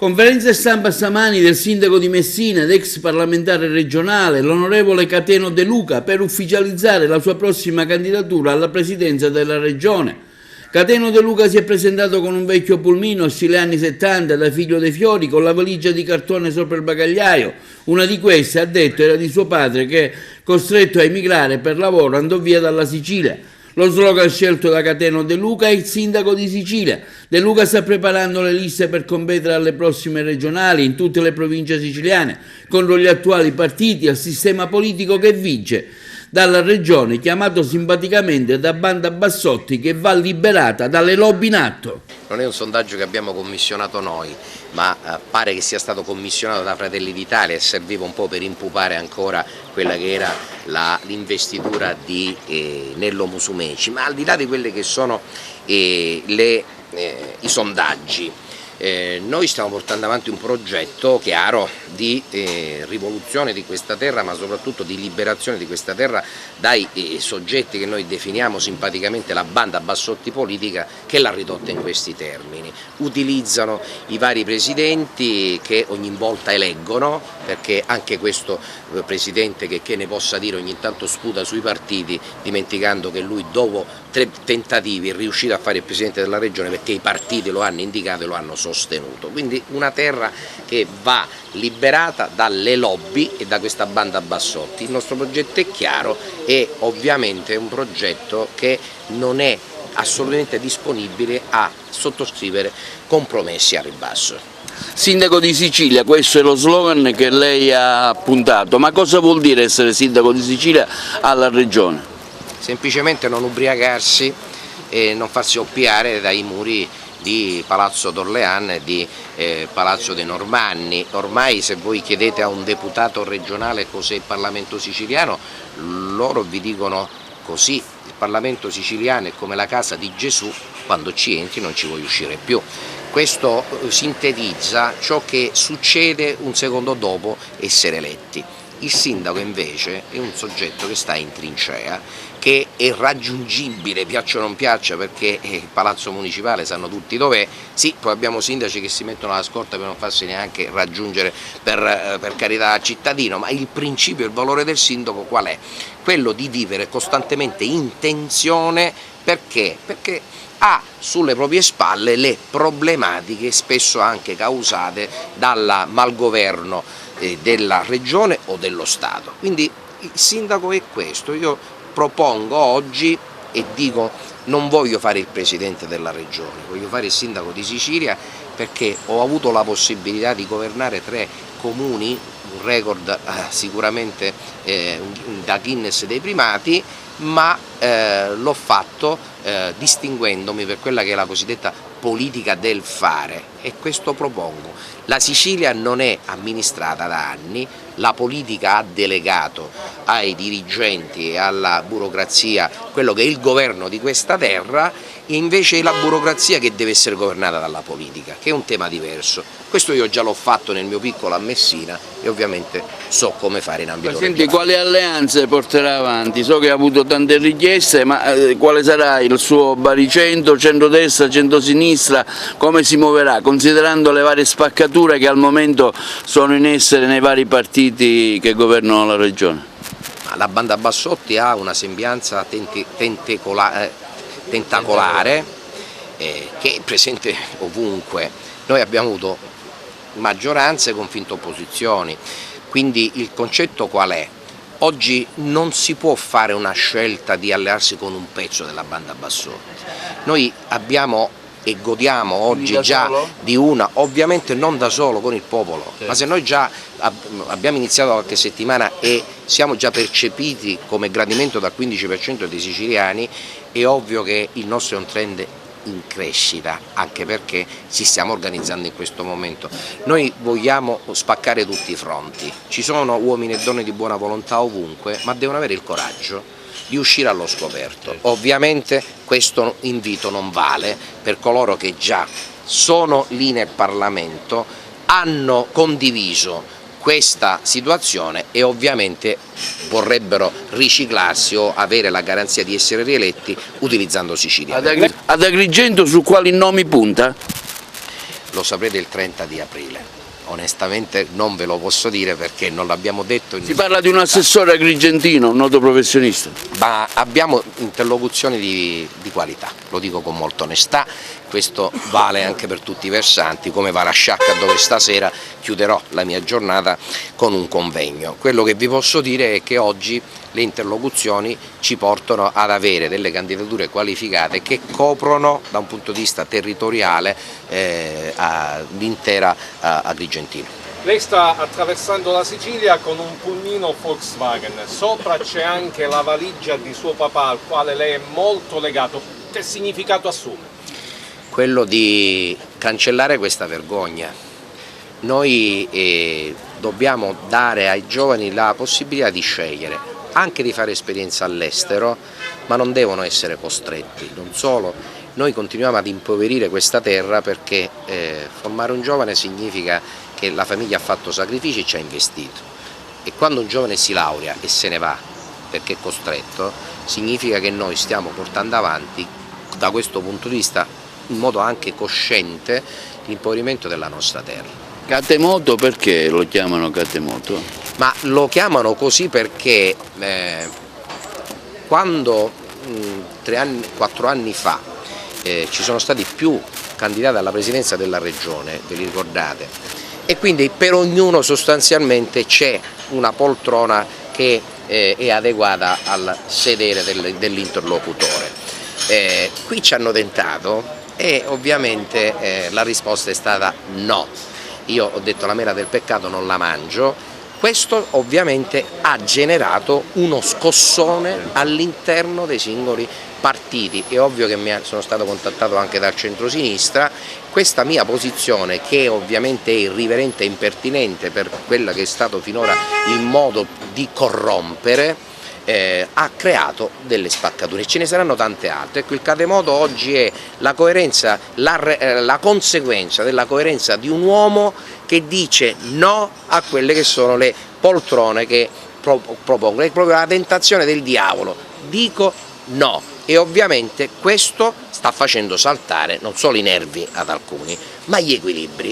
Conferenza stampa stamani del sindaco di Messina ed ex parlamentare regionale, l'onorevole Cateno De Luca, per ufficializzare la sua prossima candidatura alla presidenza della regione. Cateno De Luca si è presentato con un vecchio pulmino stile anni 70 da Figlio dei Fiori, con la valigia di cartone sopra il bagagliaio. Una di queste, ha detto, era di suo padre che, costretto a emigrare per lavoro, andò via dalla Sicilia. Lo slogan scelto da Cateno De Luca è il sindaco di Sicilia. De Luca sta preparando le liste per competere alle prossime regionali in tutte le province siciliane, contro gli attuali partiti e il sistema politico che vince dalla regione, chiamato simpaticamente da Banda Bassotti, che va liberata dalle lobby in atto. Non è un sondaggio che abbiamo commissionato noi, ma pare che sia stato commissionato da Fratelli d'Italia e serviva un po' per impupare ancora quella che era l'investitura di Nello Musumeci. Ma al di là di quelli che sono i sondaggi, noi stiamo portando avanti un progetto chiaro di rivoluzione di questa terra, ma soprattutto di liberazione di questa terra dai soggetti che noi definiamo simpaticamente la banda Bassotti politica, che l'ha ridotta in questi termini. Utilizzano i vari presidenti che ogni volta eleggono, perché anche questo presidente, che ne possa dire, ogni tanto sputa sui partiti, dimenticando che lui dopo 3 tentativi è riuscito a fare il presidente della regione perché i partiti lo hanno indicato e lo hanno sostenuto. Quindi una terra che va liberata dalle lobby e da questa banda Bassotti. Il nostro progetto è chiaro e ovviamente è un progetto che non è assolutamente disponibile a sottoscrivere compromessi a ribasso. Sindaco di Sicilia, questo è lo slogan che lei ha puntato, ma cosa vuol dire essere sindaco di Sicilia alla regione? Semplicemente non ubriacarsi e non farsi oppiare dai muri di Palazzo d'Orléans e di Palazzo dei Normanni. Ormai, se voi chiedete a un deputato regionale cos'è il Parlamento siciliano, loro vi dicono così: il Parlamento siciliano è come la casa di Gesù, quando ci entri non ci vuoi uscire più. Questo sintetizza ciò che succede un secondo dopo essere eletti. Il sindaco invece è un soggetto che sta in trincea, che è raggiungibile, piaccia o non piaccia, perché il palazzo municipale sanno tutti dov'è. Sì, poi abbiamo sindaci che si mettono alla scorta per non farsi neanche raggiungere per carità al cittadino, ma il principio e il valore del sindaco qual è? Quello di vivere costantemente in tensione. Perché? Perché ha sulle proprie spalle le problematiche spesso anche causate dal malgoverno della regione o dello Stato. Quindi il sindaco è questo. Io propongo oggi e dico: non voglio fare il presidente della regione, voglio fare il sindaco di Sicilia, perché ho avuto la possibilità di governare 3 comuni, un record sicuramente da Guinness dei primati, ma l'ho fatto distinguendomi per quella che è la cosiddetta politica del fare, e questo propongo. La Sicilia non è amministrata da anni, la politica ha delegato ai dirigenti e alla burocrazia quello che è il governo di questa terra, e invece è la burocrazia che deve essere governata dalla politica, che è un tema diverso. Questo io già l'ho fatto nel mio piccolo a Messina e ovviamente so come fare in ambito regionale. Senti, quali alleanze porterà avanti? So che ha avuto tante richieste, ma quale sarà il suo baricentro, centrodestra, centrosinistra, come si muoverà, considerando le varie spaccature che al momento sono in essere nei vari partiti che governano la regione? La banda Bassotti ha una sembianza tentacolare che è presente ovunque. Noi abbiamo avuto maggioranze con finte opposizioni, quindi il concetto qual è? Oggi non si può fare una scelta di allearsi con un pezzo della banda Bassotti. Noi abbiamo e godiamo oggi già di una, ovviamente non da solo, con il popolo, ma se noi già abbiamo iniziato qualche settimana e siamo già percepiti come gradimento dal 15% dei siciliani, è ovvio che il nostro è un trend in crescita, anche perché ci stiamo organizzando in questo momento. Noi vogliamo spaccare tutti i fronti, ci sono uomini e donne di buona volontà ovunque, ma devono avere il coraggio di uscire allo scoperto. Ovviamente questo invito non vale per coloro che già sono lì nel Parlamento, hanno condiviso questa situazione e ovviamente vorrebbero riciclarsi o avere la garanzia di essere rieletti utilizzando Sicilia. Ad Agrigento su quali nomi punta? lo saprete il 30 di aprile. Onestamente non ve lo posso dire perché non l'abbiamo detto. Si parla di un assessore agrigentino, un noto professionista. Ma abbiamo interlocuzioni di qualità, lo dico con molta onestà, questo vale anche per tutti i versanti, come va la Sciacca dove stasera chiuderò la mia giornata con un convegno. Quello che vi posso dire è che oggi le interlocuzioni ci portano ad avere delle candidature qualificate che coprono da un punto di vista territoriale l'intera Agrigentina. Lei sta attraversando la Sicilia con un pulmino Volkswagen, sopra c'è anche la valigia di suo papà al quale lei è molto legato. Che significato assume? Quello di cancellare questa vergogna. Noi dobbiamo dare ai giovani la possibilità di scegliere, anche di fare esperienza all'estero, ma non devono essere costretti. Non solo, noi continuiamo ad impoverire questa terra perché formare un giovane significa che la famiglia ha fatto sacrifici e ci ha investito, e quando un giovane si laurea e se ne va perché è costretto, significa che noi stiamo portando avanti da questo punto di vista in modo anche cosciente l'impoverimento della nostra terra. Catemoto perché lo chiamano Catemoto? Ma lo chiamano così perché quando 4 anni fa ci sono stati più candidati alla presidenza della regione, ve li ricordate? E quindi per ognuno sostanzialmente c'è una poltrona che è adeguata al sedere dell'interlocutore. Qui ci hanno tentato e ovviamente la risposta è stata no. Io ho detto la mela del peccato non la mangio. Questo ovviamente ha generato uno scossone all'interno dei singoli partiti. È ovvio che sono stato contattato anche dal centrosinistra. Questa mia posizione, che ovviamente è irriverente e impertinente per quella che è stato finora il modo di corrompere, ha creato delle spaccature, ce ne saranno tante altre. Ecco, il Catemoto oggi è la coerenza, la conseguenza della coerenza di un uomo che dice no a quelle che sono le poltrone che propongono, è proprio la tentazione del diavolo, dico no, e ovviamente questo sta facendo saltare non solo i nervi ad alcuni, ma gli equilibri.